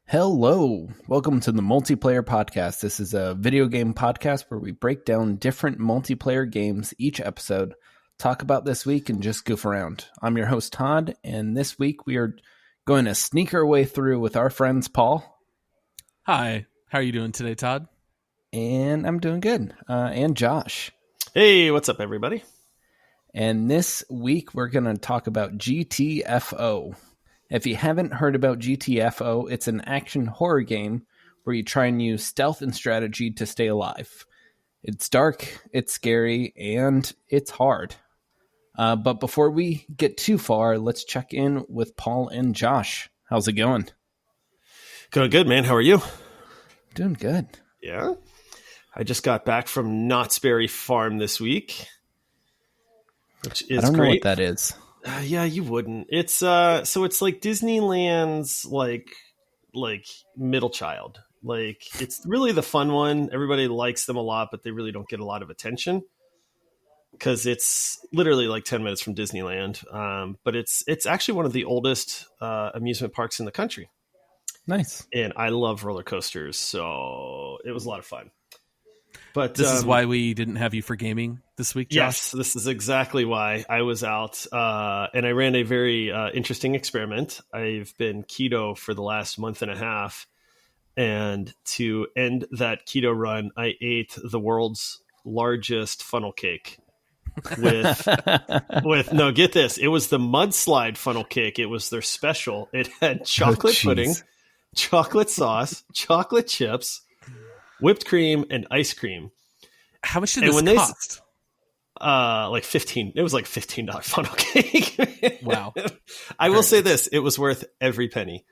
Hello, welcome to the Multiplayer Podcast. This is a video game podcast where we break down different multiplayer games each episode, talk about this week, and just goof around. I'm your host, Todd, and this week we are going to sneak our way through with our friends, Paul. Hi, how are you doing today, Todd? And I'm doing good. And Josh. Hey, what's up, everybody? And this week we're going to talk about GTFO. If you haven't heard about GTFO, it's an action horror game where you try and use stealth and strategy to stay alive. It's dark, it's scary, and it's hard. But before we get too far, let's check in with Paul and Josh. How's it going? Going good, man. How are you? Doing good. Yeah. I just got back from Knott's Berry Farm this week, which is great. I don't know what that is. Yeah, you wouldn't. It's so it's like Disneyland's like middle child. Like, it's really the fun one. Everybody likes them a lot, but they really don't get a lot of attention because it's literally like 10 minutes from Disneyland. But it's actually one of the oldest amusement parks in the country. Nice. And I love roller coasters, so it was a lot of fun. But this is why we didn't have you for gaming this week, Josh? Yes, this is exactly why I was out. And I ran a very interesting experiment. I've been keto for the last month and a half. And to end that keto run, I ate the world's largest funnel cake with no, get this. It was the mudslide funnel cake. It was their special. It had chocolate pudding, chocolate sauce, chocolate chips, whipped cream, and ice cream. How much did this cost? Like 15. It was like $15 funnel cake. Wow. I will say this: it was worth every penny.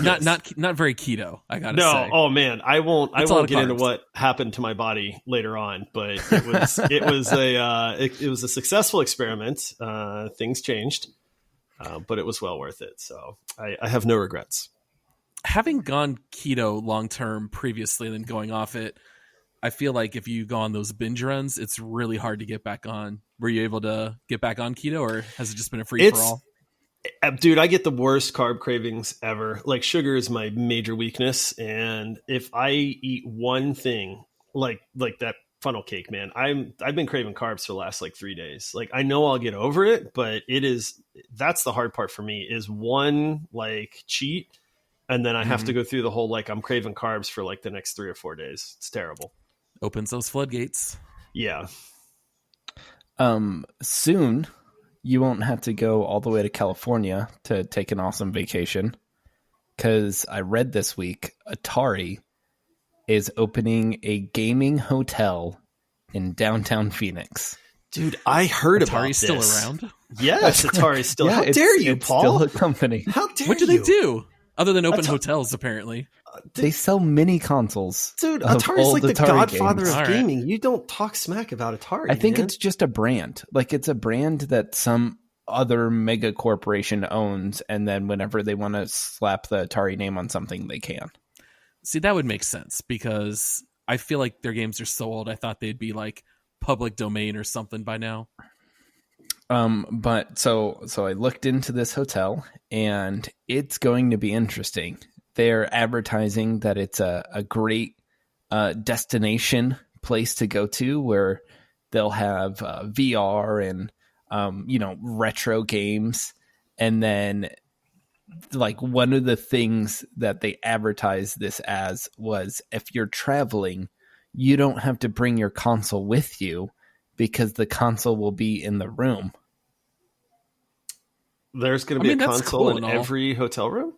Not very keto, I gotta no, say. Oh man, I won't get into what happened to my body later on, but it was a successful experiment. Things changed, but it was well worth it. So I have no regrets. Having gone keto long term previously and then going off it, I feel like if you go on those binge runs, it's really hard to get back on. Were you able to get back on keto, or has it just been a free for all? Dude, I get the worst carb cravings ever. Like, sugar is my major weakness, and if I eat one thing like that funnel cake, man, I've been craving carbs for the last like 3 days. Like, I know I'll get over it, but that's the hard part for me, is one like cheat, and then I have to go through the whole like I'm craving carbs for like the next 3 or 4 days. It's terrible. Opens those floodgates. Yeah. Soon you won't have to go all the way to California to take an awesome vacation, because I read this week Atari is opening a gaming hotel in downtown Phoenix. Dude, I heard about this. Atari's still around? Yes, Atari's still. How dare you, Paul? Still a company. How dare you? What do they do other than open hotels? Apparently, they sell mini consoles. Dude, Atari's like the godfather games. of gaming. You don't talk smack about Atari. I think man. it's just a brand. Like, it's a brand that some other mega corporation owns, and then whenever they want to slap the Atari name on something, they can. See, that would make sense, because I feel like their games are so old. I thought they'd be like public domain or something by now. But so I looked into this hotel, and it's going to be interesting. They're advertising that it's a great destination place to go to, where they'll have VR and retro games. And then, like, one of the things that they advertised this as was, if you're traveling, you don't have to bring your console with you, because the console will be in the room. There's going to be a console in every hotel room?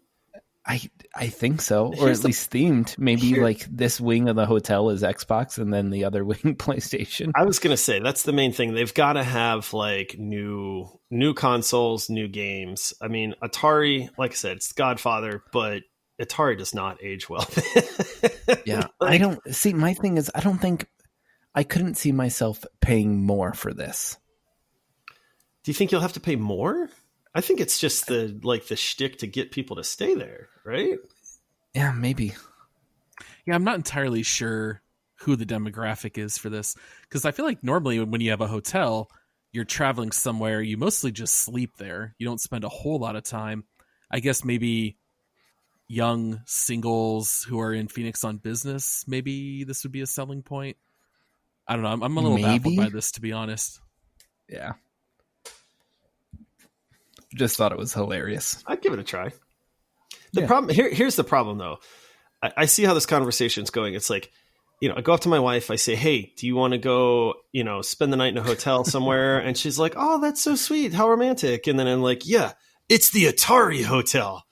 I think so, or at least themed. Maybe like this wing of the hotel is Xbox, and then the other wing PlayStation. I was going to say, that's the main thing. They've got to have like new consoles, new games. I mean, Atari, like I said, it's the godfather, but Atari does not age well. Yeah, I don't see. My thing is, I couldn't see myself paying more for this. Do you think you'll have to pay more? I think it's just the shtick to get people to stay there, right? Yeah, maybe. Yeah, I'm not entirely sure who the demographic is for this, because I feel like normally when you have a hotel, you're traveling somewhere, you mostly just sleep there. You don't spend a whole lot of time. I guess maybe young singles who are in Phoenix on business, maybe this would be a selling point. I don't know. I'm a little baffled by this, to be honest. Yeah. Just thought it was hilarious. I'd give it a try. The problem here's the problem though. I see how this conversation's going. It's like, I go up to my wife. I say, "Hey, do you want to go, spend the night in a hotel somewhere?" And she's like, "Oh, that's so sweet. How romantic." And then I'm like, "Yeah, it's the Atari Hotel."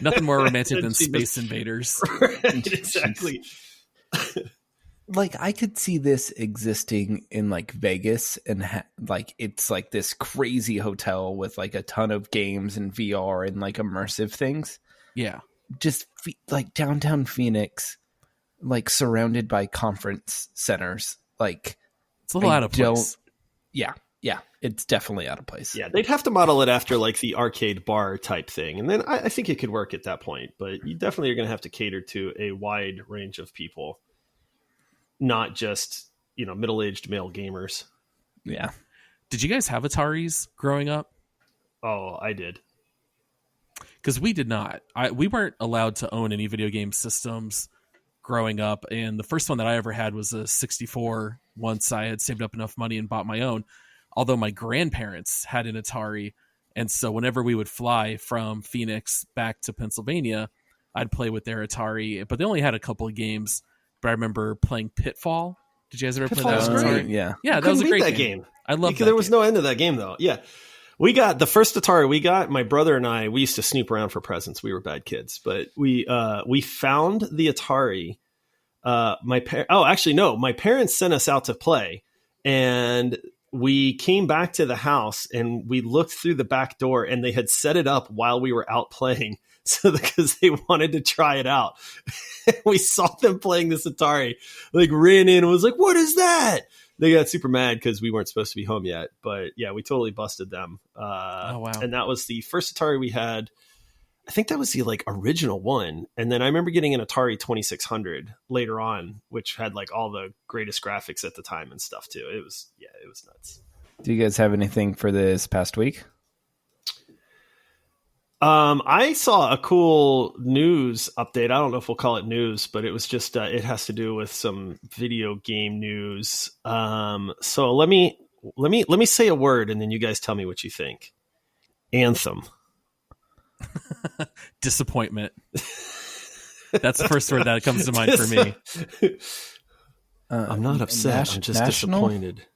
Nothing more romantic than Space Invaders. Right, exactly. Like, I could see this existing in like Vegas, and like it's like this crazy hotel with like a ton of games and VR and like immersive things. Yeah. Just like downtown Phoenix, like surrounded by conference centers. Like, it's a little out of place. Yeah, it's definitely out of place. Yeah, they'd have to model it after like the arcade bar type thing, and then I think it could work at that point. But you definitely are going to have to cater to a wide range of people, not just middle-aged male gamers. Yeah. Did you guys have Ataris growing up? Oh, I did. Because we did not. We weren't allowed to own any video game systems growing up, and the first one that I ever had was a 64 once I had saved up enough money and bought my own, although my grandparents had an Atari, and so whenever we would fly from Phoenix back to Pennsylvania, I'd play with their Atari, but they only had a couple of games, but I remember playing Pitfall. Did you guys ever play that? Great. Yeah, that was a great game. I loved that. There was no end to that game, though. Yeah. We got the first Atari we got, my brother and I, we used to snoop around for presents. We were bad kids, but we found the Atari. My parents sent us out to play, and we came back to the house and we looked through the back door, and they had set it up while we were out playing. So because they wanted to try it out, we saw them playing this Atari, like ran in and was like, "What is that?" They got super mad because we weren't supposed to be home yet, but yeah, we totally busted them. Oh, wow. And that was the first Atari we had. I think that was the like original one. And then I remember getting an Atari 2600 later on, which had like all the greatest graphics at the time and stuff too. It was nuts. Do you guys have anything for this past week? I saw a cool news update. I don't know if we'll call it news, but it was just, it has to do with some video game news. So let me say a word and then you guys tell me what you think. Anthem. Disappointment. That's the first word that comes to mind for me. I'm not upset. I'm just disappointed.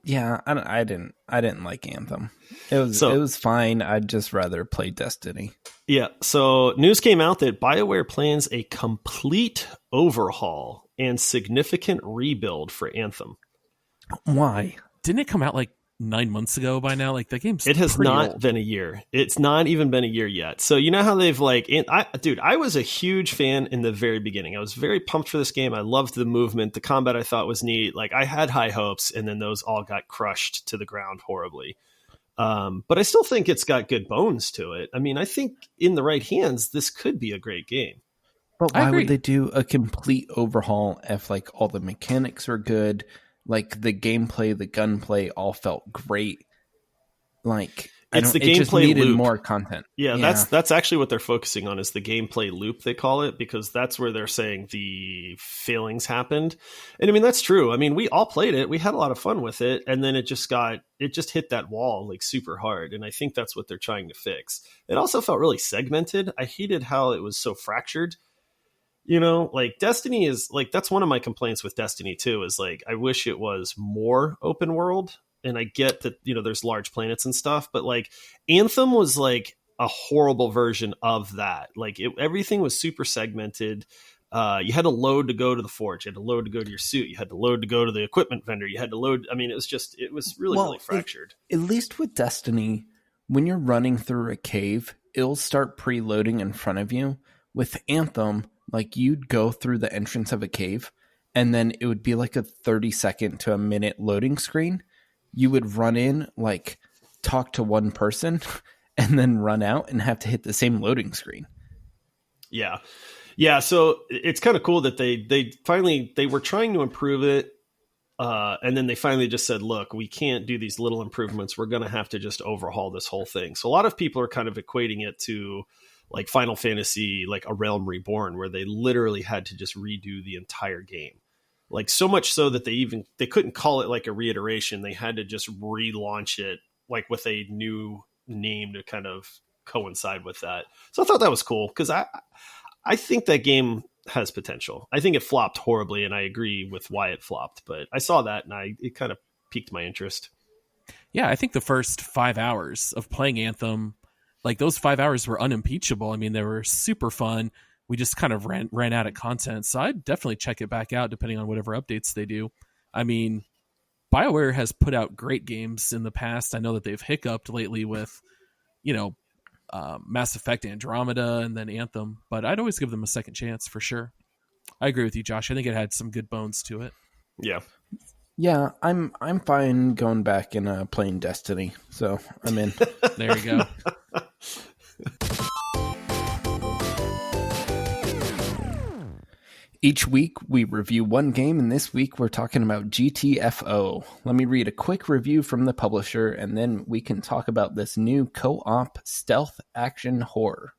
Yeah, I didn't like Anthem. It was fine. I'd just rather play Destiny. Yeah. So news came out that BioWare plans a complete overhaul and significant rebuild for Anthem. Why? Didn't it come out like 9 months ago by now? Like, that game's It has not old. been a year. It's not even been a year yet. So you know how they've I was a huge fan in the very beginning. I was very pumped for this game. I loved the movement. The combat I thought was neat. Like, I had high hopes, and then those all got crushed to the ground horribly. But I still think it's got good bones to it. I mean, I think in the right hands, this could be a great game. But why would they do a complete overhaul if like all the mechanics were good? Like the gameplay, the gunplay all felt great. Like it just needed loop. More content. Yeah, that's actually what they're focusing on, is the gameplay loop, they call it, because that's where they're saying the failings happened. And I mean, that's true. I mean, we all played it. We had a lot of fun with it. And then it just hit that wall like super hard. And I think that's what they're trying to fix. It also felt really segmented. I hated how it was so fractured. You know, like Destiny is like, that's one of my complaints with Destiny too, is like, I wish it was more open world. And I get that, there's large planets and stuff, but like Anthem was like a horrible version of that. Like everything was super segmented. You had to load to go to the forge. You had to load to go to your suit. You had to load to go to the equipment vendor. You had to load. I mean, it was really fractured. At least with Destiny, when you're running through a cave, it'll start preloading in front of you. With Anthem, like you'd go through the entrance of a cave and then it would be like a 30-second to a minute loading screen. You would run in, like talk to one person and then run out and have to hit the same loading screen. Yeah. Yeah. So it's kind of cool that they finally, they were trying to improve it. And then they finally just said, look, we can't do these little improvements. We're going to have to just overhaul this whole thing. So a lot of people are kind of equating it to like Final Fantasy, like A Realm Reborn, where they literally had to just redo the entire game. Like so much so that they couldn't call it like a reiteration. They had to just relaunch it like with a new name to kind of coincide with that. So I thought that was cool because I think that game has potential. I think it flopped horribly, and I agree with why it flopped. But I saw that, and it kind of piqued my interest. Yeah, I think the first 5 hours of playing Anthem, like those 5 hours were unimpeachable. I mean, they were super fun. We just kind of ran out of content. So I'd definitely check it back out depending on whatever updates they do. I mean, BioWare has put out great games in the past. I know that they've hiccuped lately with, Mass Effect Andromeda and then Anthem, but I'd always give them a second chance for sure. I agree with you, Josh. I think it had some good bones to it. Yeah. Yeah, I'm fine going back and playing Destiny, so I'm in. There you go. Each week, we review one game, and this week we're talking about GTFO. Let me read a quick review from the publisher, and then we can talk about this new co-op stealth action horror.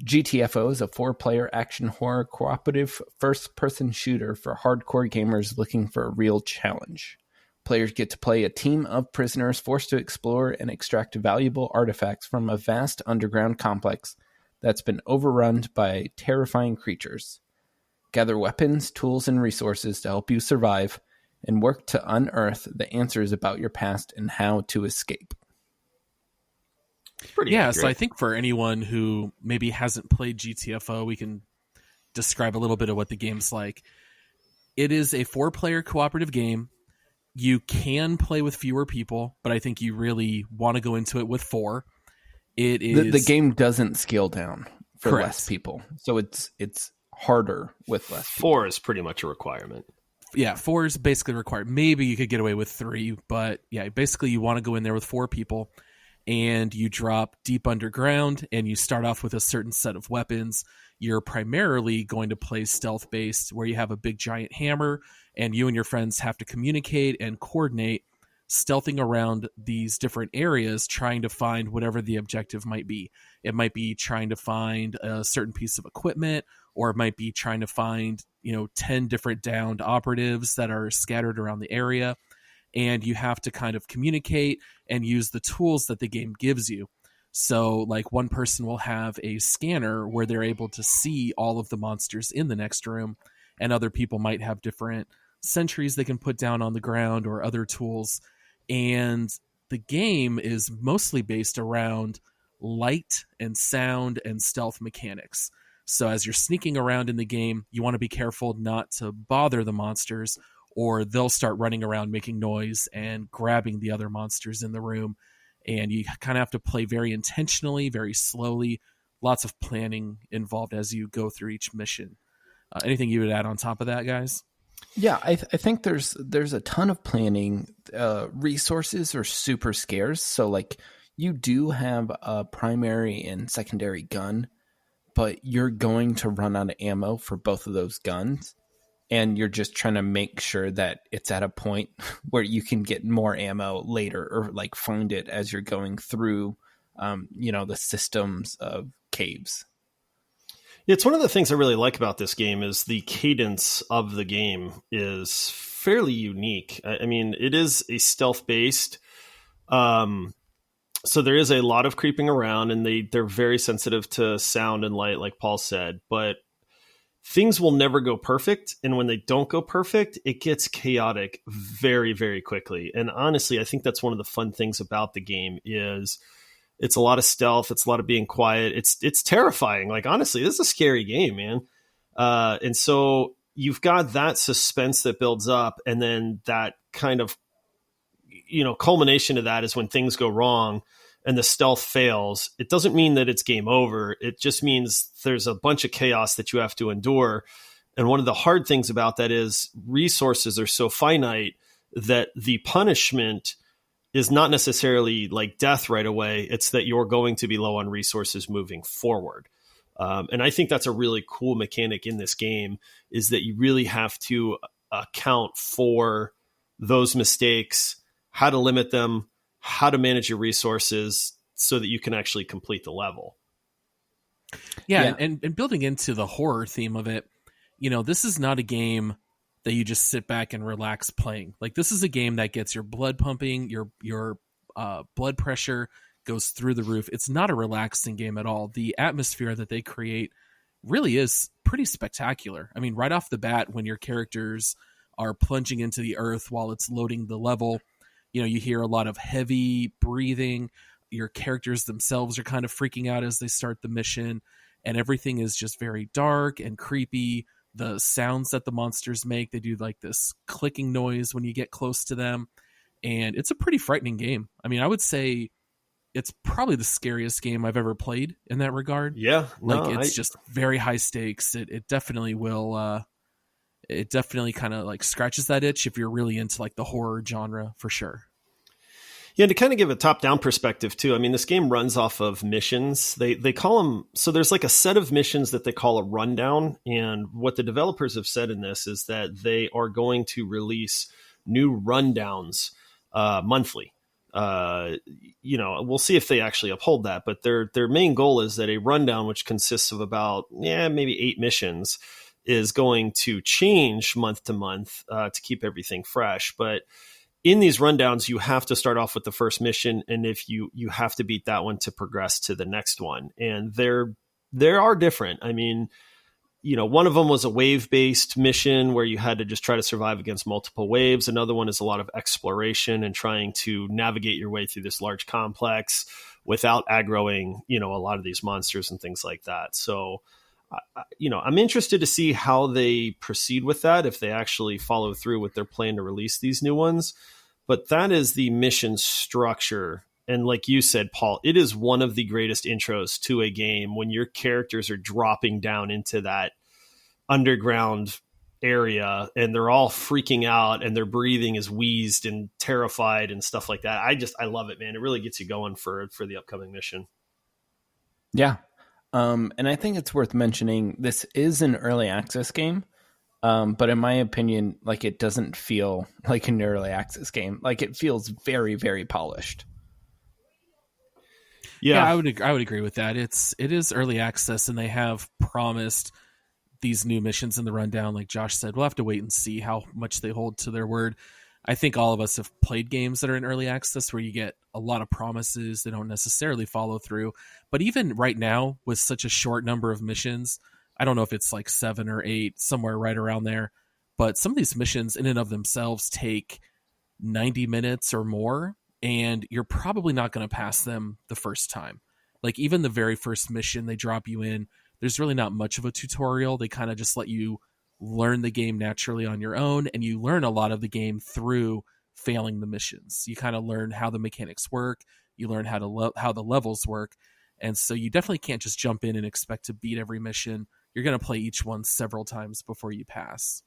GTFO is a 4-player action horror cooperative first-person shooter for hardcore gamers looking for a real challenge. Players get to play a team of prisoners forced to explore and extract valuable artifacts from a vast underground complex that's been overrun by terrifying creatures. Gather weapons, tools, and resources to help you survive, and work to unearth the answers about your past and how to escape. Pretty accurate. So I think for anyone who maybe hasn't played GTFO, we can describe a little bit of what the game's like. It is a 4-player cooperative game. You can play with fewer people, but I think you really want to go into it with 4. It is The game doesn't scale down for Correct. less people, so it's harder with less people. 4 is pretty much a requirement. Yeah, 4 is basically required. Maybe you could get away with 3, but yeah, basically you want to go in there with 4 people, and you drop deep underground, and you start off with a certain set of weapons. You're primarily going to play stealth-based, where you have a big giant hammer, and you and your friends have to communicate and coordinate, stealthing around these different areas, trying to find whatever the objective might be. It might be trying to find a certain piece of equipment, or it might be trying to find, 10 different downed operatives that are scattered around the area. And you have to kind of communicate and use the tools that the game gives you. So, like, one person will have a scanner where they're able to see all of the monsters in the next room, and other people might have different sentries they can put down on the ground or other tools. And the game is mostly based around light and sound and stealth mechanics. So as you're sneaking around in the game, you want to be careful not to bother the monsters, or they'll start running around making noise and grabbing the other monsters in the room. And you kind of have to play very intentionally, very slowly. Lots of planning involved as you go through each mission. Anything you would add on top of that, guys? Yeah, I think there's a ton of planning. Resources are super scarce, so like you do have a primary and secondary gun, but you're going to run out of ammo for both of those guns, and you're just trying to make sure that it's at a point where you can get more ammo later, or like find it as you're going through, the systems of caves. It's one of the things I really like about this game is the cadence of the game is fairly unique. I mean, it is a stealth-based, so there is a lot of creeping around, and they're very sensitive to sound and light, like Paul said, but things will never go perfect. And when they don't go perfect, it gets chaotic very, very quickly. And honestly, I think that's one of the fun things about the game is it's a lot of stealth. It's a lot of being quiet. It's terrifying. Like, honestly, this is a scary game, man. And so you've got that suspense that builds up, and then that kind of, culmination of that is when things go wrong and the stealth fails. It doesn't mean that it's game over. It just means there's a bunch of chaos that you have to endure. And one of the hard things about that is resources are so finite that the punishment is not necessarily like death right away. It's that you're going to be low on resources moving forward. And I think that's a really cool mechanic in this game, is that you really have to account for those mistakes, how to limit them, how to manage your resources so that you can actually complete the level. Yeah. And building into the horror theme of it, this is not a game that you just sit back and relax playing. Like, this is a game that gets your blood pumping, your blood pressure goes through the roof. It's not a relaxing game at all. The atmosphere that they create really is pretty spectacular. I mean, right off the bat, when your characters are plunging into the earth while it's loading the level, you hear a lot of heavy breathing. Your characters themselves are kind of freaking out as they start the mission, and everything is just very dark and creepy. The sounds that the monsters make, they do like this clicking noise when you get close to them, and it's a pretty frightening game. I mean, I would say it's probably the scariest game I've ever played in that regard. Yeah, it's just very high stakes. It definitely will. It definitely kind of like scratches that itch if you're really into like the horror genre, for sure. Yeah, to kind of give a top-down perspective too, I mean, this game runs off of missions. They call them, so there's like a set of missions that they call a rundown, and what the developers have said in this is that they are going to release new rundowns monthly. We'll see if they actually uphold that, but their main goal is that a rundown, which consists of about maybe 8 missions, is going to change month to month to keep everything fresh. But in these rundowns, you have to start off with the first mission, and if you have to beat that one to progress to the next one. And they are different. I mean, one of them was a wave-based mission where you had to just try to survive against multiple waves. Another one is a lot of exploration and trying to navigate your way through this large complex without aggroing, a lot of these monsters and things like that. So, I'm interested to see how they proceed with that, if they actually follow through with their plan to release these new ones. But that is the mission structure. And like you said, Paul, it is one of the greatest intros to a game when your characters are dropping down into that underground area and they're all freaking out and their breathing is wheezed and terrified and stuff like that. I love it, man. It really gets you going for the upcoming mission. Yeah. And I think it's worth mentioning this is an early access game. But in my opinion, like, it doesn't feel like an early access game. Like, it feels very, very polished. Yeah, I would agree with that. It is early access, and they have promised these new missions in the rundown. Like Josh said, we'll have to wait and see how much they hold to their word. I think all of us have played games that are in early access where you get a lot of promises they don't necessarily follow through. But even right now, with such a short number of missions, I don't know if it's like 7 or 8, somewhere right around there, but some of these missions in and of themselves take 90 minutes or more, and you're probably not going to pass them the first time. Like, even the very first mission they drop you in, there's really not much of a tutorial. They kind of just let you learn the game naturally on your own, and you learn a lot of the game through failing the missions. You kind of learn how the mechanics work, you learn how the levels work, and so you definitely can't just jump in and expect to beat every mission. You're going to play each one several times before you pass.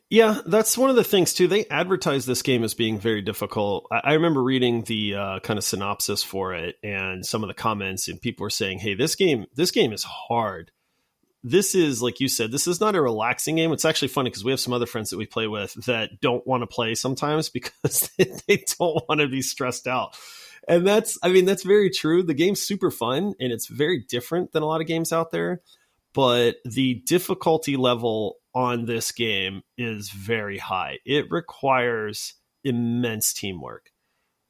Yeah, that's one of the things too. They advertise this game as being very difficult. I remember reading the kind of synopsis for it and some of the comments, and people were saying, "Hey, this game is hard. This is, like you said, this is not a relaxing game." It's actually funny because we have some other friends that we play with that don't want to play sometimes because they don't want to be stressed out. And that's very true. The game's super fun and it's very different than a lot of games out there. But the difficulty level on this game is very high. It requires immense teamwork.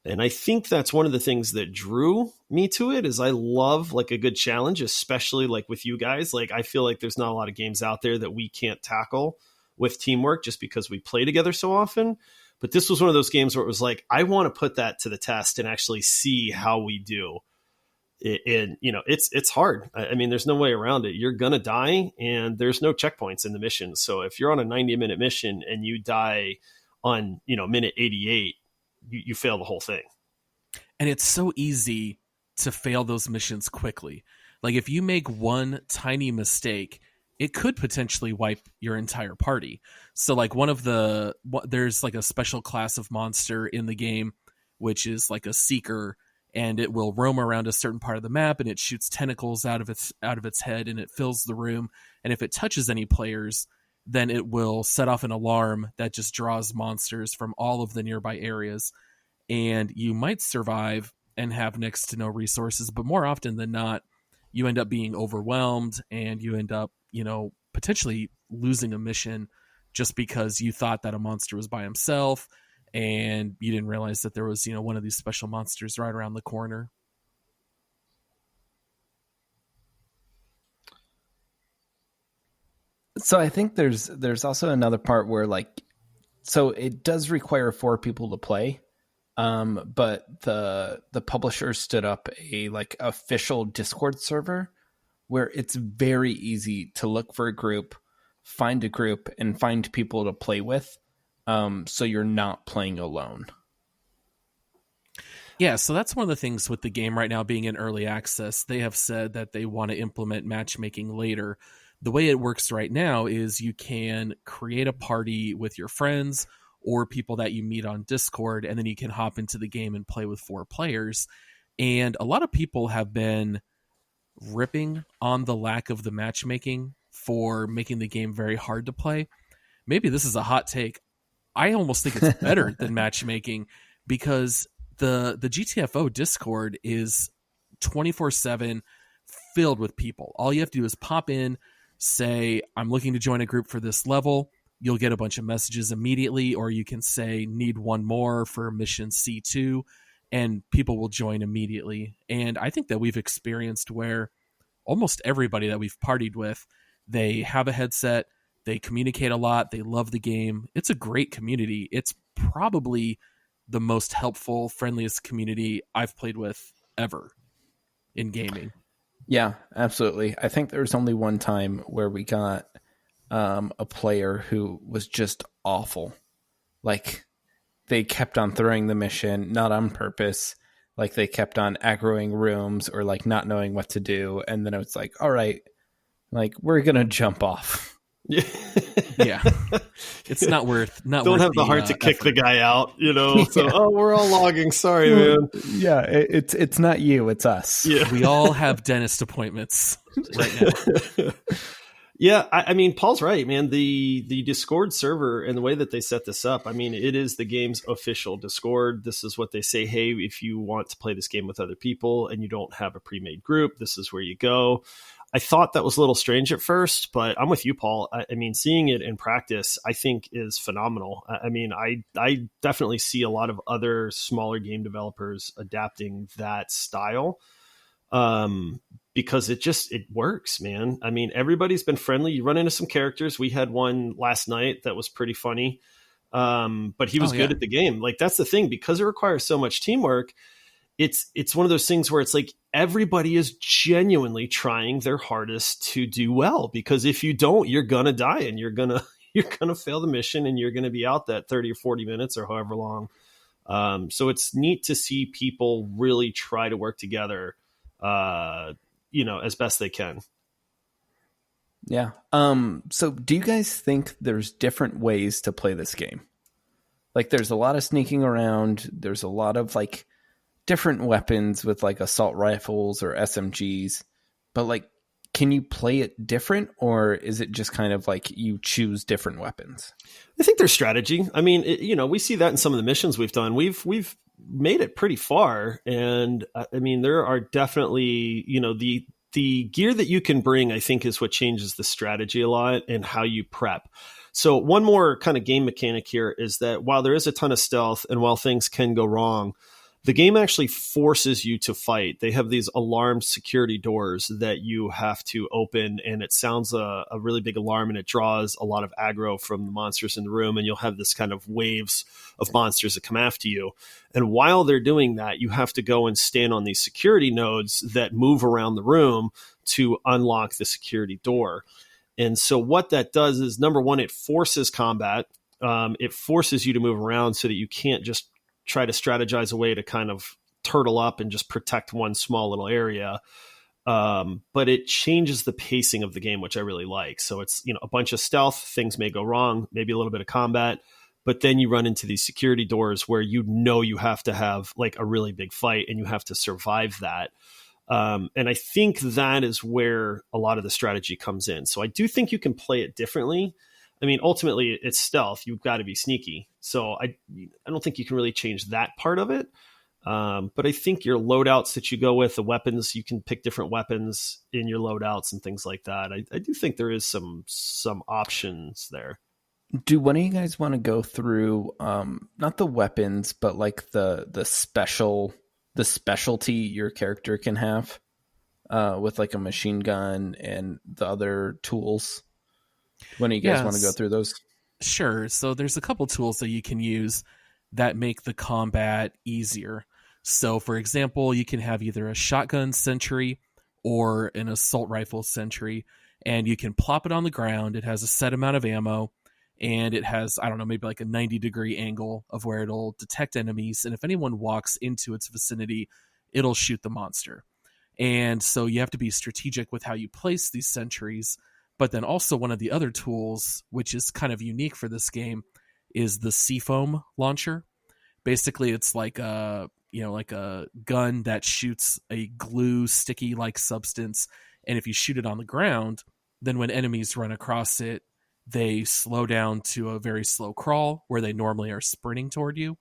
And I think that's one of the things that drew me to it is I love like a good challenge, especially like with you guys. Like, I feel like there's not a lot of games out there that we can't tackle with teamwork just because we play together so often. But this was one of those games where it was like, I want to put that to the test and actually see how we do. And it's hard. I mean, there's no way around it. You're going to die and there's no checkpoints in the mission. So if you're on a 90-minute mission and you die on, minute 88, you fail the whole thing. And it's so easy to fail those missions quickly. Like, if you make one tiny mistake, it could potentially wipe your entire party. So like there's like a special class of monster in the game, which is like a seeker, and it will roam around a certain part of the map and it shoots tentacles out of its head and it fills the room. And if it touches any players, then it will set off an alarm that just draws monsters from all of the nearby areas. And you might survive and have next to no resources, but more often than not, you end up being overwhelmed and you end up, potentially losing a mission just because you thought that a monster was by himself and you didn't realize that there was, one of these special monsters right around the corner. So I think there's also another part where so it does require 4 people to play. But the publisher stood up a official Discord server where it's very easy to look for a group, find a group, and find people to play with. So you're not playing alone. Yeah, so that's one of the things with the game right now being in early access. They have said that they want to implement matchmaking later. The way it works right now is you can create a party with your friends or people that you meet on Discord, and then you can hop into the game and play with 4 players. And a lot of people have been ripping on the lack of the matchmaking for making the game very hard to play. Maybe this is a hot take. I almost think it's better than matchmaking because the GTFO Discord is 24/7 filled with people. All you have to do is pop in, say, I'm looking to join a group for this level. You'll get a bunch of messages immediately, or you can say, need one more for mission C2, and people will join immediately. And I think that we've experienced where almost everybody that we've partied with, they have a headset, they communicate a lot, they love the game. It's a great community. It's probably the most helpful, friendliest community I've played with ever in gaming. Yeah, absolutely. I think there was only one time where we got a player who was just awful. They kept on throwing the mission, not on purpose. They kept on aggroing rooms or not knowing what to do. And then it's all right, we're going to jump off. Yeah. Yeah. It's not worth Don't have the heart to kick effort. the guy out, So, we're all logging. Sorry, man. Yeah, it's not you, it's us. Yeah. We all have dentist appointments right now. Yeah, I mean, Paul's right, man. The Discord server and the way that they set this up, I mean, it is the game's official Discord. This is what they say, hey, if you want to play this game with other people and you don't have a pre-made group, this is where you go. I thought that was a little strange at first, but I'm with you, Paul. I mean, seeing it in practice, I think is phenomenal. I mean, I definitely see a lot of other smaller game developers adapting that style. Because it works, man. I mean, everybody's been friendly. You run into some characters. We had one last night that was pretty funny. But he was good at the game. That's the thing, because it requires so much teamwork. It's one of those things where it's everybody is genuinely trying their hardest to do well, because if you don't, you're going to die and you're going to fail the mission and you're going to be out that 30 or 40 minutes or however long. So it's neat to see people really try to work together, as best they can. Yeah. So do you guys think there's different ways to play this game? There's a lot of sneaking around. There's a lot of different weapons with assault rifles or SMGs, but can you play it different, or is it just kind of you choose different weapons? I think there's strategy. I mean, we see that in some of the missions we've done. We've made it pretty far, and I mean, there are definitely, the gear that you can bring, I think, is what changes the strategy a lot and how you prep. So one more kind of game mechanic here is that while there is a ton of stealth and while things can go wrong, the game actually forces you to fight. They have these alarmed security doors that you have to open, and it sounds a really big alarm, and it draws a lot of aggro from the monsters in the room, and you'll have this kind of waves of monsters that come after you. And while they're doing that, you have to go and stand on these security nodes that move around the room to unlock the security door. And so what that does is, number one, it forces combat. It forces you to move around so that you can't just try to strategize a way to kind of turtle up and just protect one small little area. But it changes the pacing of the game, which I really like. So it's, a bunch of stealth, things may go wrong, maybe a little bit of combat, but then you run into these security doors where you have to have a really big fight and you have to survive that. And I think that is where a lot of the strategy comes in. So I do think you can play it differently. I mean, ultimately it's stealth. You've got to be sneaky. So I don't think you can really change that part of it. But I think your loadouts that you go with, the weapons, you can pick different weapons in your loadouts and things like that. I do think there is some options there. Do one of you guys want to go through not the weapons, but like the specialty your character can have with like a machine gun and the other tools? One of you guys want to go through those? Sure. So there's a couple tools that you can use that make the combat easier. So for example, you can have either a shotgun sentry or an assault rifle sentry, and you can plop it on the ground. It has a set amount of ammo, and it has, I don't know, maybe like a 90-degree angle of where it'll detect enemies. And if anyone walks into its vicinity, it'll shoot the monster. And so you have to be strategic with how you place these sentries. But then also one of the other tools, which is kind of unique for this game, is the Seafoam launcher. Basically, it's like a gun that shoots a glue sticky like substance. And if you shoot it on the ground, then when enemies run across it, they slow down to a very slow crawl where they normally are sprinting toward you.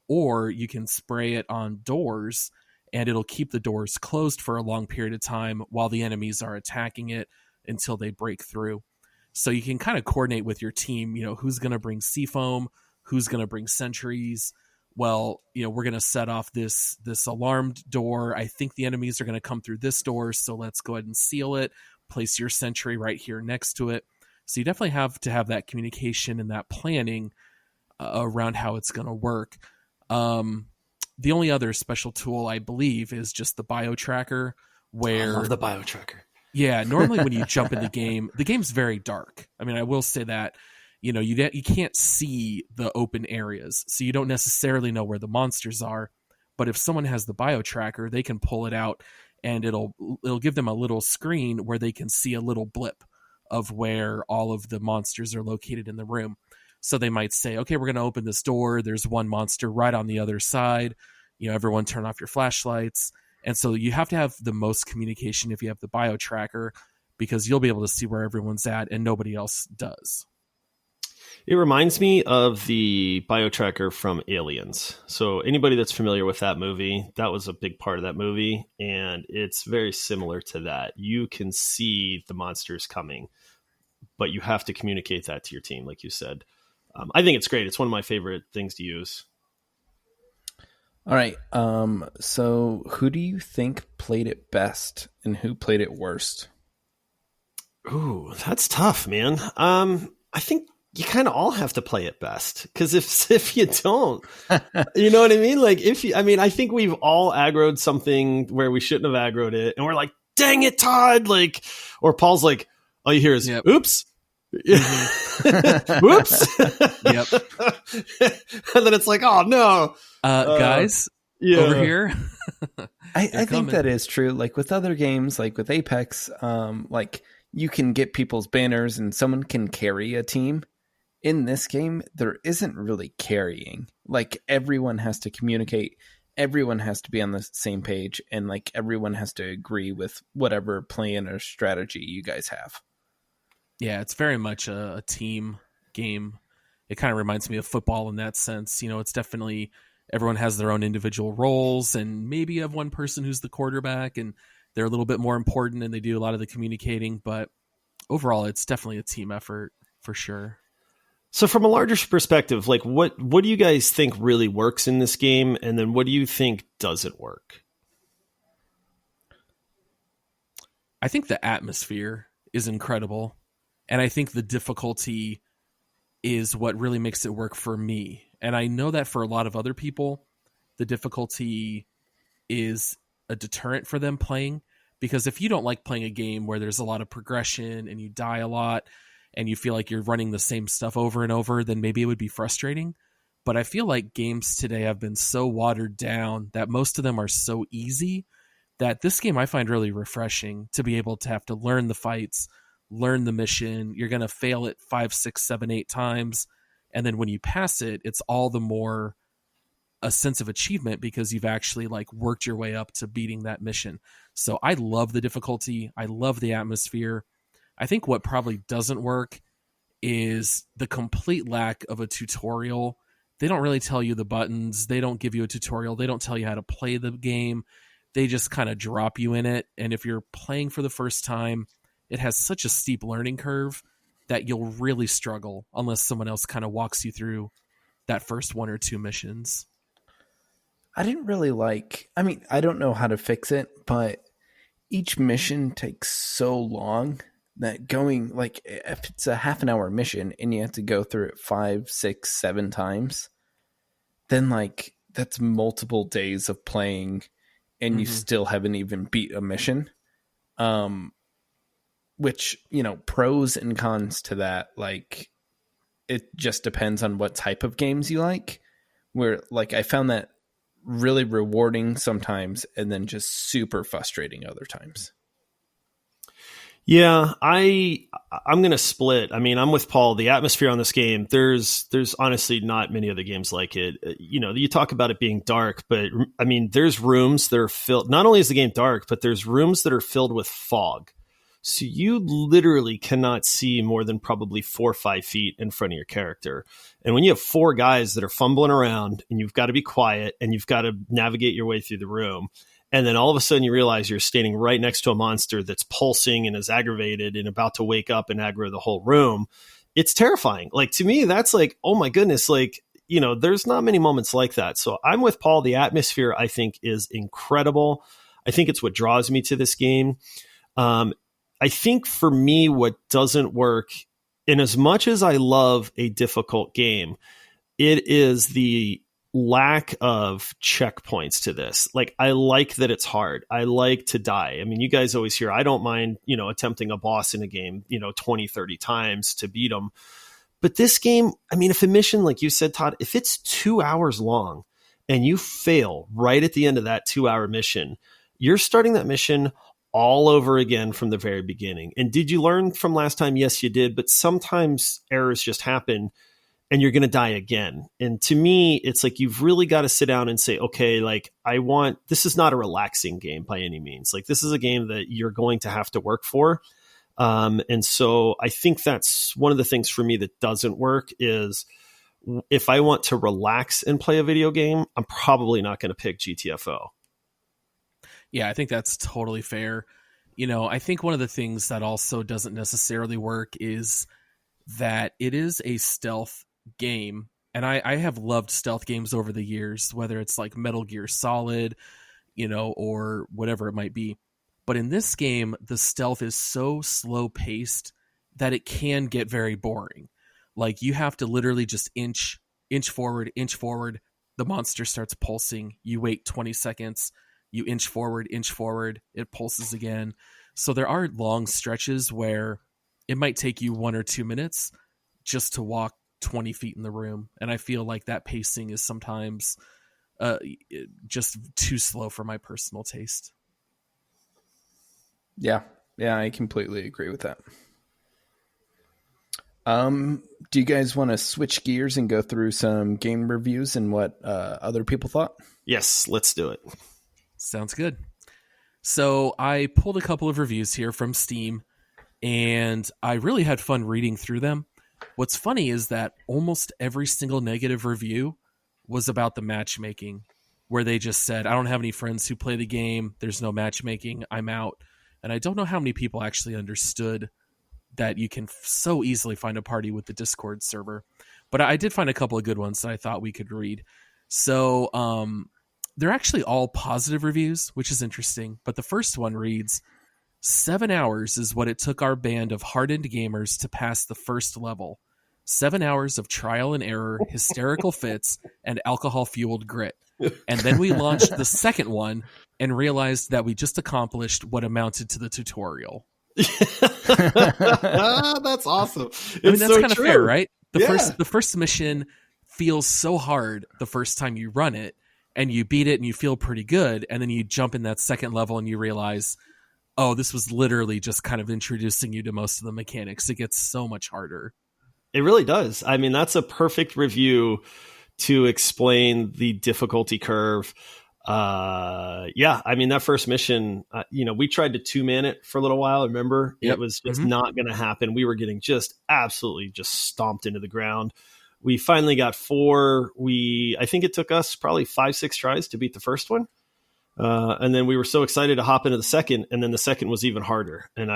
Or you can spray it on doors and it'll keep the doors closed for a long period of time while the enemies are attacking it until they break through. So you can kind of coordinate with your team, who's going to bring Seafoam, who's going to bring sentries. Well, we're going to set off this alarmed door. I think the enemies are going to come through this door, so let's go ahead and seal it. Place your sentry right here next to it. So you definitely have to have that communication and that planning around how it's going to work. The only other special tool, I believe, is just the bio tracker. Where I love the bio tracker. Yeah, normally when you jump in the game's very dark. I mean, I will say that, you can't see the open areas, so you don't necessarily know where the monsters are. But if someone has the bio tracker, they can pull it out, and it'll give them a little screen where they can see a little blip of where all of the monsters are located in the room. So they might say, okay, we're going to open this door. There's one monster right on the other side. Everyone turn off your flashlights. And so you have to have the most communication if you have the bio tracker, because you'll be able to see where everyone's at and nobody else does. It reminds me of the bio tracker from Aliens. So anybody that's familiar with that movie, that was a big part of that movie. And it's very similar to that. You can see the monsters coming, but you have to communicate that to your team, like you said. I think it's great. It's one of my favorite things to use. All right. So who do you think played it best and who played it worst? Ooh, that's tough, man. I think you kind of all have to play it best, because if you don't, you know what I mean? Like I think we've all aggroed something where we shouldn't have aggroed it, and we're like, dang it, Todd. Like, or Paul's like, all you hear is, yep. Oops. Mm-hmm. Whoops. Yep. And then it's like, oh no. Guys, over here. I think that is true. Like with other games, like with Apex, like you can get people's banners and someone can carry a team. In this game, there isn't really carrying. Like everyone has to communicate. Everyone has to be on the same page, and like everyone has to agree with whatever plan or strategy you guys have. Yeah, it's very much a team game. It kind of reminds me of football in that sense. It's definitely everyone has their own individual roles, and maybe you have one person who's the quarterback and they're a little bit more important and they do a lot of the communicating. But overall, it's definitely a team effort for sure. So from a larger perspective, like what do you guys think really works in this game? And then what do you think doesn't work? I think the atmosphere is incredible. And I think the difficulty is what really makes it work for me. And I know that for a lot of other people, the difficulty is a deterrent for them playing. Because if you don't like playing a game where there's a lot of progression and you die a lot and you feel like you're running the same stuff over and over, then maybe it would be frustrating. But I feel like games today have been so watered down that most of them are so easy that this game I find really refreshing to be able to have to learn the fights, learn the mission. You're going to fail it 5, 6, 7, 8 times. And then when you pass it, it's all the more a sense of achievement because you've actually like worked your way up to beating that mission. So I love the difficulty. I love the atmosphere. I think what probably doesn't work is the complete lack of a tutorial. They don't really tell you the buttons. They don't give you a tutorial. They don't tell you how to play the game. They just kind of drop you in it. And if you're playing for the first time, it has such a steep learning curve that you'll really struggle unless someone else kind of walks you through that first 1 or 2 missions. I didn't really I don't know how to fix it, but each mission takes so long that going, if it's a half an hour mission and you have to go through it 5, 6, 7 times, then that's multiple days of playing and you still haven't even beat a mission. Which, pros and cons to that, it just depends on what type of games you like. Where, I found that really rewarding sometimes and then just super frustrating other times. Yeah, I'm going to split. I mean, I'm with Paul. The atmosphere on this game, there's honestly not many other games like it. You talk about it being dark, but I mean, there's rooms that are filled. Not only is the game dark, but there's rooms that are filled with fog. So you literally cannot see more than probably 4 or 5 feet in front of your character. And when you have 4 guys that are fumbling around and you've got to be quiet and you've got to navigate your way through the room, and then all of a sudden you realize you're standing right next to a monster that's pulsing and is aggravated and about to wake up and aggro the whole room, it's terrifying. To me, that's oh my goodness, there's not many moments like that. So I'm with Paul. The atmosphere, I think, is incredible. I think it's what draws me to this game. I think for me, what doesn't work, in as much as I love a difficult game, it is the lack of checkpoints to this. I like that it's hard. I like to die. I mean, you guys always hear, I don't mind, attempting a boss in a game, 20, 30 times to beat them. But this game, I mean, if a mission, like you said, Todd, if it's 2 hours long and you fail right at the end of that 2-hour mission, you're starting that mission all over again from the very beginning. And did you learn from last time? Yes, you did. But sometimes errors just happen and you're going to die again. And to me, it's you've really got to sit down and say, okay, this is not a relaxing game by any means. This is a game that you're going to have to work for. And so I think that's one of the things for me that doesn't work is if I want to relax and play a video game, I'm probably not going to pick GTFO. Yeah, I think that's totally fair. I think one of the things that also doesn't necessarily work is that it is a stealth game. And I have loved stealth games over the years, whether it's Metal Gear Solid, or whatever it might be. But in this game, the stealth is so slow paced that it can get very boring. You have to literally just inch forward. The monster starts pulsing. You wait 20 seconds. You inch forward, it pulses again. So there are long stretches where it might take you 1 or 2 minutes just to walk 20 feet in the room. And I feel like that pacing is sometimes just too slow for my personal taste. Yeah, I completely agree with that. Do you guys want to switch gears and go through some game reviews and what other people thought? Yes, let's do it. Sounds good. So I pulled a couple of reviews here from Steam, and I really had fun reading through them. What's funny is that almost every single negative review was about the matchmaking, where they just said, I don't have any friends who play the game. There's no matchmaking. I'm out. And I don't know how many people actually understood that you can so easily find a party with the Discord server. But I did find a couple of good ones that I thought we could read. So, they're actually all positive reviews, which is interesting. But the first one reads, 7 hours is what it took our band of hardened gamers to pass the first level. 7 hours of trial and error, hysterical fits, and alcohol-fueled grit. And then we launched the second one and realized that we just accomplished what amounted to the tutorial. That's awesome. That's so kind of fair, right? The first mission feels so hard the first time you run it, and you beat it and you feel pretty good, and then you jump in that second level and you realize, oh, this was literally just kind of introducing you to most of the mechanics. It gets so much harder. It really does. I mean, that's a perfect review to explain the difficulty curve. Yeah, I mean, that first mission, we tried to 2-man it for a little while. Remember, Yep. it was just not going to happen. We were getting just absolutely just stomped into the ground. We finally got 4. I think it took us probably 5-6 tries to beat the first one. And then we were so excited to hop into the second, and then the second was even harder. And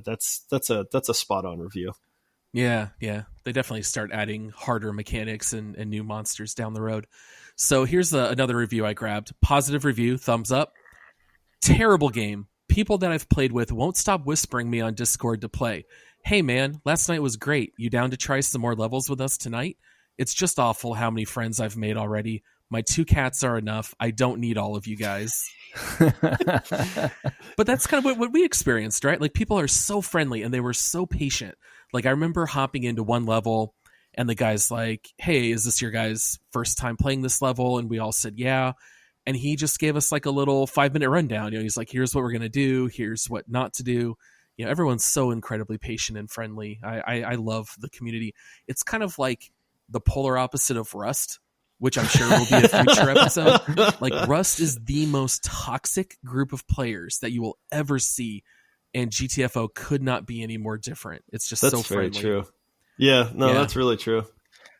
that's a spot on review. Yeah. They definitely start adding harder mechanics and new monsters down the road. So here's another review I grabbed. Positive review, thumbs up. Terrible game. People that I've played with won't stop whispering me on Discord to play. Hey man, last night was great. You down to try some more levels with us tonight? It's just awful how many friends I've made already. My 2 cats are enough. I don't need all of you guys. But that's kind of what we experienced, right? Like, people are so friendly and they were so patient. Like, I remember hopping into one level and the guy's like, hey, is this your guys' first time playing this level? And we all said, yeah. And he just gave us like a little 5-minute rundown. He's like, here's what we're going to do. Here's what not to do. Everyone's so incredibly patient and friendly. I love the community. It's kind of like the polar opposite of Rust, which I'm sure will be a future episode. Like, Rust is the most toxic group of players that you will ever see, and GTFO could not be any more different. It's just so friendly. That's very true. Yeah, that's really true.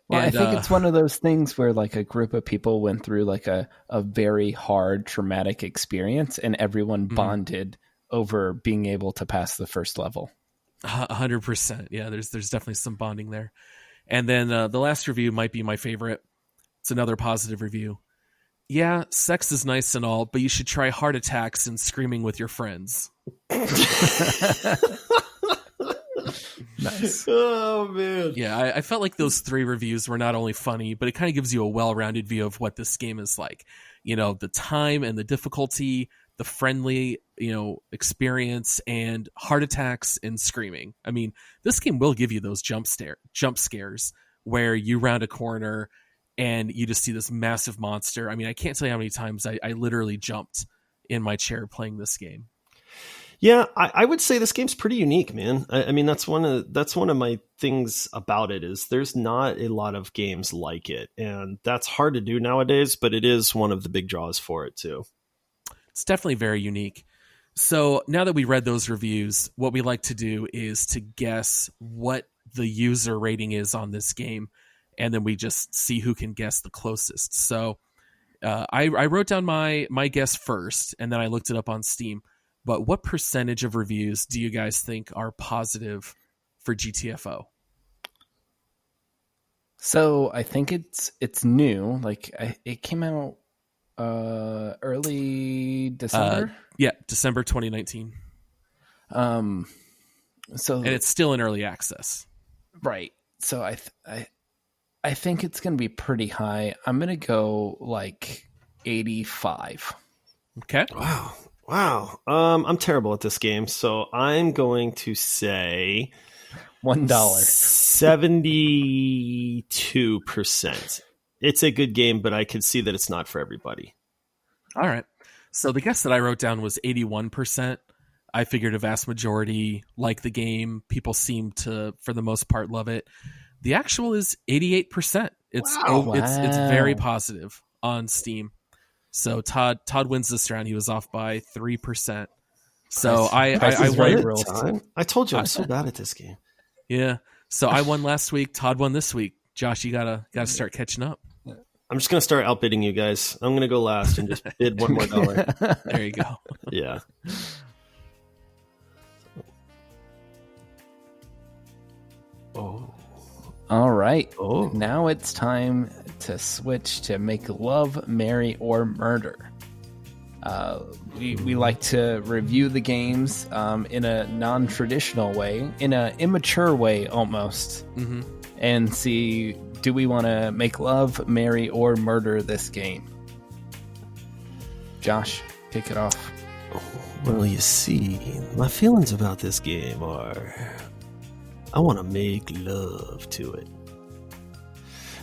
Well, I think it's one of those things where like a group of people went through like a very hard traumatic experience, and everyone bonded over being able to pass the first level. 100%. Yeah, there's definitely some bonding there. And then the last review might be my favorite. It's another positive review. Yeah, sex is nice and all, but you should try heart attacks and screaming with your friends. Nice. Oh, man. Yeah, I felt like those 3 reviews were not only funny, but it kind of gives you a well-rounded view of what this game is like. The time and the difficulty, the friendly, experience, and heart attacks and screaming. I mean, this game will give you those jump scares where you round a corner and you just see this massive monster. I mean, I can't tell you how many times I literally jumped in my chair playing this game. Yeah, I would say this game's pretty unique, man. I mean, that's one of my things about it is there's not a lot of games like it, and that's hard to do nowadays. But it is one of the big draws for it too. It's definitely very unique. So now that we read those reviews, what we like to do is to guess what the user rating is on this game, and then we just see who can guess the closest. So I wrote down my guess first, and then I looked it up on Steam. But what percentage of reviews do you guys think are positive for GTFO? So I think it's new. Like it came out early December. Yeah, December 2019. And it's still in early access. Right. So I think it's going to be pretty high. I'm going to go like 85. Okay. Wow. I'm terrible at this game, so I'm going to say $1. 72%. It's a good game, but I can see that it's not for everybody. All right. So the guess that I wrote down was 81%. I figured a vast majority like the game. People seem to, for the most part, love it. The actual is 88%. It's very positive on Steam. So Todd wins this round. He was off by 3%. So I won. I told you I'm so bad at this game. Yeah. So I won last week. Todd won this week. Josh, you gotta start catching up. I'm just gonna start outbidding you guys. I'm gonna go last and just bid $1 more. There you go. Yeah. Oh. All right. Oh. Now it's time to switch to make love, marry, or murder. We like to review the games in a non-traditional way, in an immature way almost, and see, do we want to make love, marry, or murder this game? Josh, kick it off. Well, you see, my feelings about this game are I want to make love to it.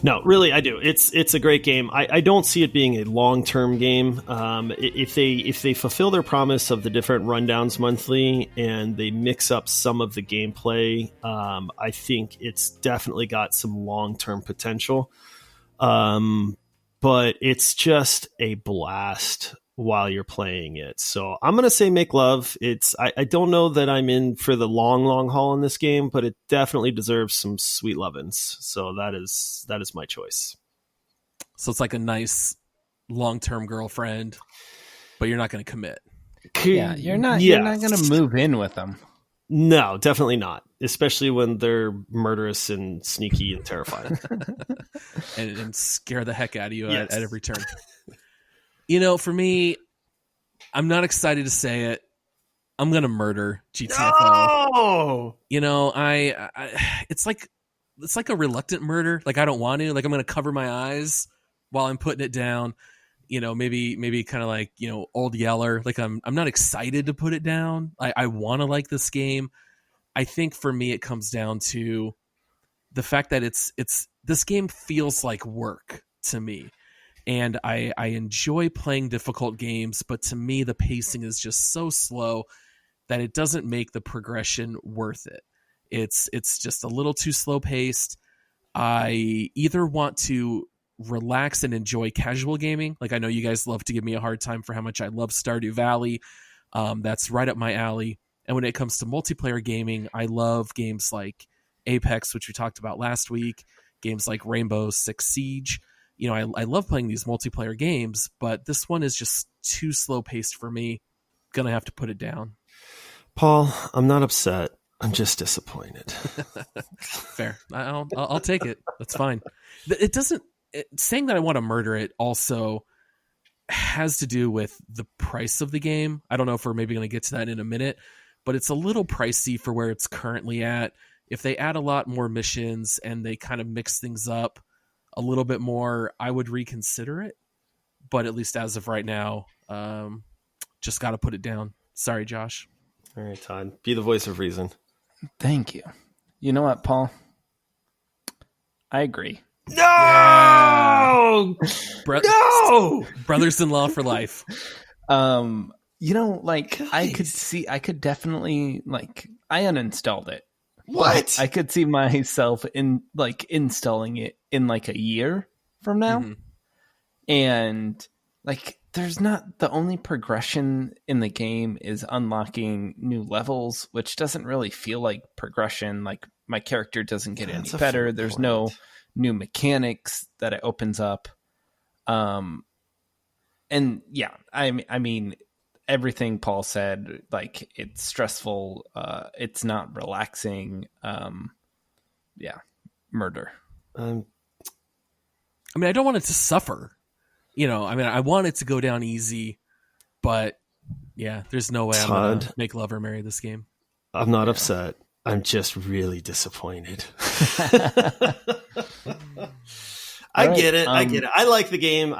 No, really, I do. It's a great game. I don't see it being a long-term game. If they fulfill their promise of the different rundowns monthly and they mix up some of the gameplay, I think it's definitely got some long-term potential. But but it's just a blast while you're playing it. So I'm going to say make love. I don't know that I'm in for the long haul in this game, but it definitely deserves some sweet lovin's. So that is my choice. So it's like a nice long-term girlfriend, but you're not going to commit. Yeah, you're not going to move in with them. No, definitely not. Especially when they're murderous and sneaky and terrifying. and scare the heck out of you at every turn. You know, for me, I'm not excited to say it. I'm going to murder GTFO. No! You know, I it's like a reluctant murder. Like, I don't want to. Like, I'm going to cover my eyes while I'm putting it down. You know, maybe kind of like, you know, Old Yeller. Like, I'm not excited to put it down. I want to like this game. I think for me, it comes down to the fact that this game feels like work to me. And I enjoy playing difficult games, but to me, the pacing is just so slow that it doesn't make the progression worth it. It's just a little too slow paced. I either want to relax and enjoy casual gaming. Like, I know you guys love to give me a hard time for how much I love Stardew Valley. That's right up my alley. And when it comes to multiplayer gaming, I love games like Apex, which we talked about last week, games like Rainbow Six Siege. You know, I love playing these multiplayer games, but this one is just too slow paced for me. Gonna have to put it down. Paul, I'm not upset. I'm just disappointed. Fair. I'll take it. That's fine. It doesn't. Saying that I want to murder it also has to do with the price of the game. I don't know if we're maybe going to get to that in a minute, but it's a little pricey for where it's currently at. If they add a lot more missions and they kind of mix things up a little bit more, I would reconsider it. But at least as of right now, just got to put it down. Sorry, Josh. All right, Todd. Be the voice of reason. Thank you. You know what, Paul? I agree. No! No! Brothers-in-law for life. You know, like, Guys. I could definitely, like, I uninstalled it. What? I could see myself installing it in like a year from now. Mm-hmm. And like, there's not, the only progression in the game is unlocking new levels, which doesn't really feel like progression. Like, my character doesn't get any better. There's no new mechanics that it opens up. And yeah, I mean, everything Paul said, like, it's stressful. It's not relaxing. Yeah, murder. I mean, I don't want it to suffer. You know, I mean, I want it to go down easy, but yeah, there's no way I'm going to make love or marry this game. I'm not upset. I'm just really disappointed. I get it. I like the game.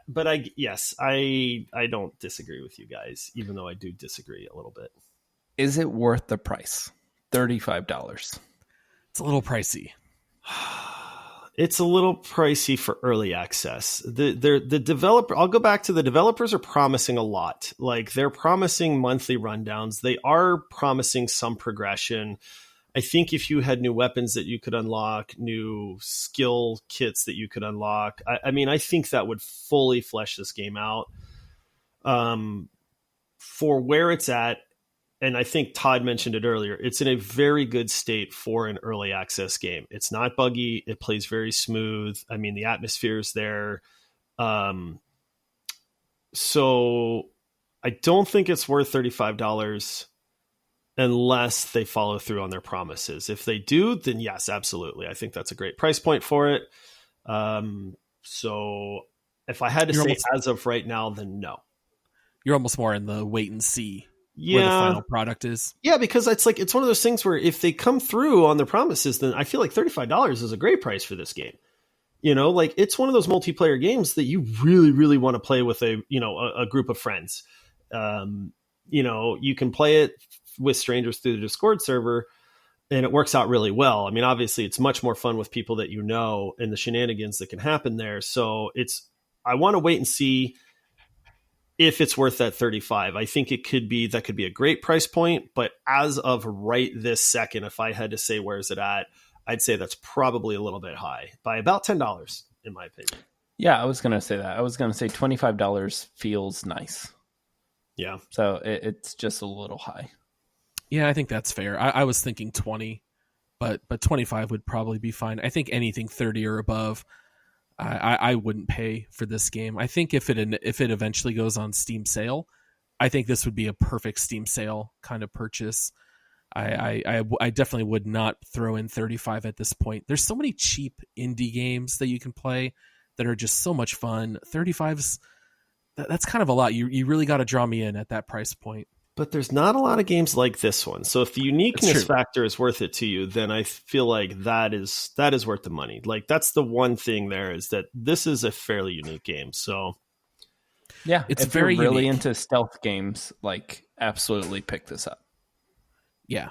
But I don't disagree with you guys, even though I do disagree a little bit. Is it worth the price? $35. It's a little pricey. It's a little pricey for early access. The developer, I'll go back to the developers are promising a lot. Like, they're promising monthly rundowns. They are promising some progression. I think if you had new weapons that you could unlock, new skill kits that you could unlock, I think that would fully flesh this game out. For where it's at, and I think Todd mentioned it earlier, it's in a very good state for an early access game. It's not buggy. It plays very smooth. I mean, the atmosphere is there. So I don't think it's worth $35 unless they follow through on their promises. If they do, then yes, absolutely. I think that's a great price point for it. So if I had to say as of right now, then no. You're almost more in the wait and see. Where the final product is. Yeah, because it's one of those things where if they come through on their promises, then I feel like $35 is a great price for this game. You know, like, it's one of those multiplayer games that you really, really want to play with a group of friends. You can play it with strangers through the Discord server, and it works out really well. I mean, obviously it's much more fun with people that you know and the shenanigans that can happen there. So I want to wait and see if it's worth that 35. I think that could be a great price point, but as of right this second, if I had to say where's it at, I'd say that's probably a little bit high by about $10 in my opinion. Yeah, I was going to say that. I was going to say $25 feels nice. Yeah. So it's just a little high. Yeah, I think that's fair. I was thinking 20, but 25 would probably be fine. I think anything 30 or above, I wouldn't pay for this game. I think if it eventually goes on Steam sale, I think this would be a perfect Steam sale kind of purchase. I definitely would not throw in 35 at this point. There's so many cheap indie games that you can play that are just so much fun. 35's that's kind of a lot. You really got to draw me in at that price point. But there's not a lot of games like this one. So if the uniqueness factor is worth it to you, then I feel like that is worth the money. Like that's the one thing there is that this is a fairly unique game. So yeah, it's if very you're really unique. into stealth games, like absolutely pick this up. Yeah.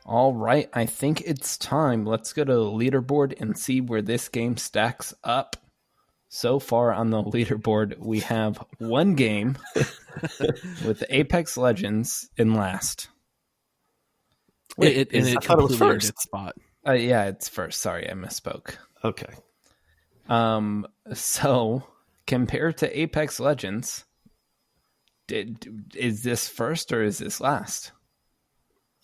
All right, I think it's time. Let's go to the leaderboard and see where this game stacks up. So far on the leaderboard, we have one game with Apex Legends in last. It I thought it was completely earned first. its spot. Yeah, it's first. Sorry, I misspoke. Okay. So compared to Apex Legends, is this first or is this last?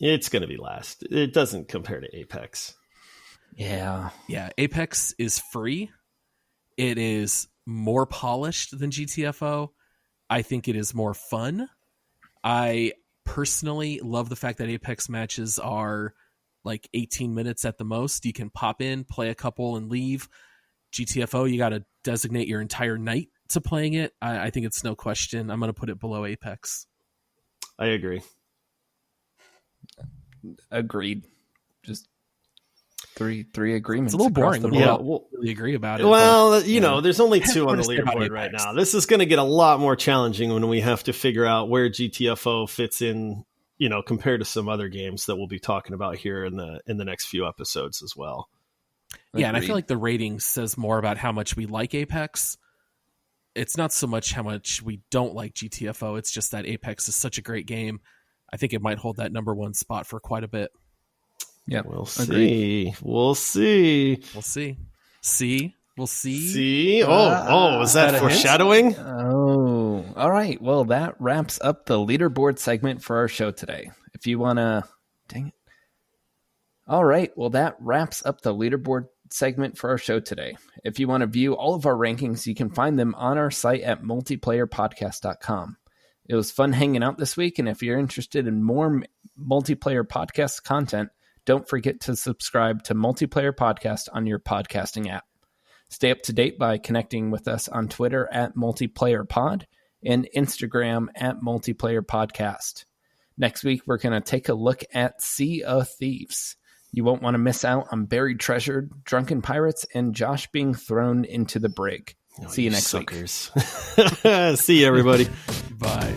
It's going to be last. It doesn't compare to Apex. Yeah. Yeah, Apex is free. It is more polished than GTFO. I think it is more fun. I personally love the fact that Apex matches are like 18 minutes at the most. You can pop in, play a couple, and leave. GTFO, you got to designate your entire night to playing it. I think it's no question. I'm going to put it below Apex. I agree. Agreed. Just three agreements. It's a little boring. The We Yeah, don't well, really agree about it. Well, you know, there's only That's two on the what I say about leaderboard right Apex. now. This is going to get a lot more challenging when we have to figure out where GTFO fits in, you know, compared to some other games that we'll be talking about here in the next few episodes as well. Yeah, and I Agreed. feel like the rating says more about how much we like Apex. It's not so much how much we don't like GTFO. It's just that Apex is such a great game. I think it might hold that number one spot for quite a bit. Yeah, We'll agreed. see. We'll see. We'll see. We'll see. See? Oh, is that Is that a hint? foreshadowing? Oh, all right. Well, that wraps up the leaderboard segment for our show today. If you want to, dang it. All right. Well, that wraps up the leaderboard segment for our show today. If you want to view all of our rankings, you can find them on our site at multiplayerpodcast.com. It was fun hanging out this week, and if you're interested in more multiplayer podcast content, don't forget to subscribe to Multiplayer Podcast on your podcasting app. Stay up to date by connecting with us on Twitter at MultiplayerPod and Instagram at MultiplayerPodcast. Next week, we're going to take a look at Sea of Thieves. You won't want to miss out on Buried Treasure, Drunken Pirates, and Josh being thrown into the brig. See you next week. Suckers. See you, everybody. Bye.